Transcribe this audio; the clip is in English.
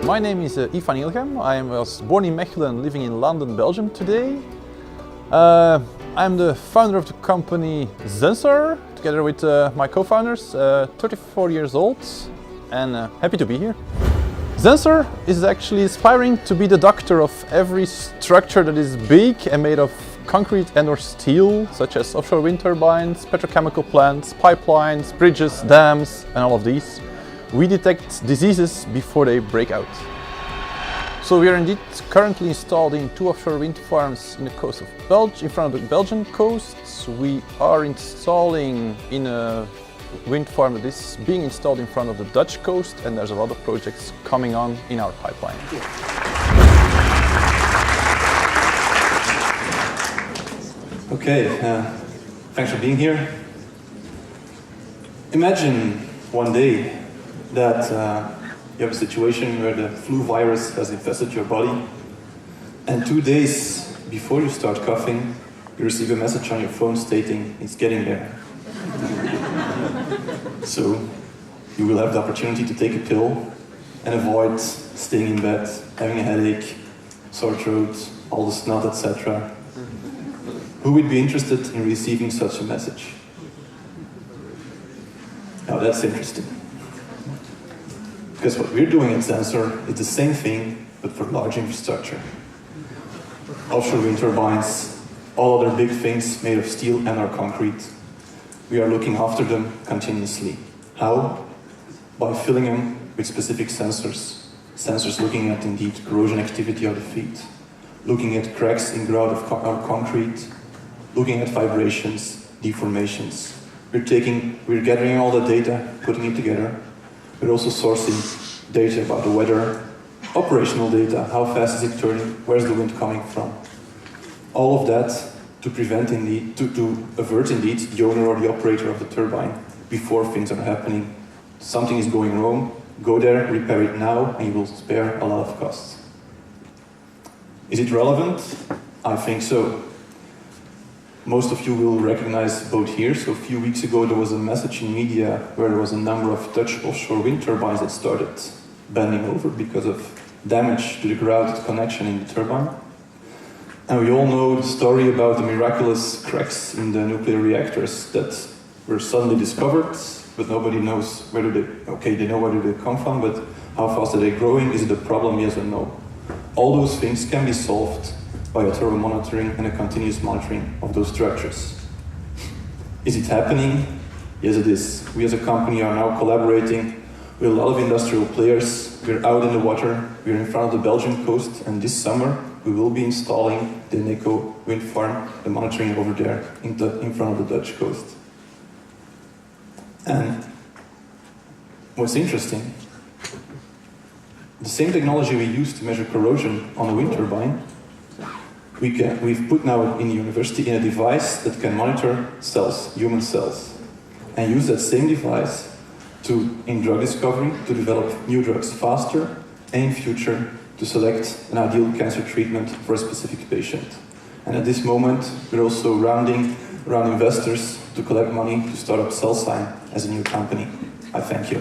My name is Yves van Ingelgem. I was born in Mechelen, living in London, Belgium today. I'm the founder of the company Zensor, together with my co-founders, 34 years old, and happy to be here. Zensor is actually aspiring to be the doctor of every structure that is big and made of concrete and or steel, such as offshore wind turbines, petrochemical plants, pipelines, bridges, dams, and all of these. We detect diseases before they break out. So we are indeed currently installed in 2 offshore wind farms in the coast of Belgium, in front of the Belgian coast. We are installing in a wind farm that is being installed in front of the Dutch coast, and there's a lot of projects coming on in our pipeline. Okay, thanks for being here. Imagine one day that you have a situation where the flu virus has infested your body, and 2 days before you start coughing, you receive a message on your phone stating it's getting there. So you will have the opportunity to take a pill and avoid staying in bed, having a headache, sore throat, all the snot, etc. Who would be interested in receiving such a message? Now that's interesting. Because what we're doing at Zensor is the same thing, but for large infrastructure. Offshore wind turbines, all other big things made of steel and or concrete. We are looking after them continuously. How? By filling them with specific sensors. Sensors looking at indeed corrosion activity of the feet, looking at cracks in grout of concrete, looking at vibrations, deformations. We're gathering all the data, putting it together. We're also sourcing data about the weather, operational data, how fast is it turning, where's the wind coming from. All of that to prevent indeed, to avert indeed the owner or the operator of the turbine before things are happening. Something is going wrong, go there, repair it now, and you will spare a lot of costs. Is it relevant? I think so. Most of you will recognize boat here. So a few weeks ago there was a message in media where there was a number of Dutch offshore wind turbines that started bending over because of damage to the grouted connection in the turbine. And we all know the story about the miraculous cracks in the nuclear reactors that were suddenly discovered, but nobody knows whether they know where they come from, but how fast are they growing? Is it a problem, yes or no? All those things can be solved by a thorough monitoring and a continuous monitoring of those structures. Is it happening? Yes, it is. We as a company are now collaborating with a lot of industrial players. We're out in the water, we're in front of the Belgian coast, and this summer we will be installing the Neco wind farm, the monitoring over there in front of the Dutch coast. And what's interesting, the same technology we use to measure corrosion on a wind turbine, we've put now in the university in a device that can monitor cells, human cells, and use that same device in drug discovery to develop new drugs faster, and in future to select an ideal cancer treatment for a specific patient. And at this moment, we're also rounding around investors to collect money to start up CellSign as a new company. I thank you.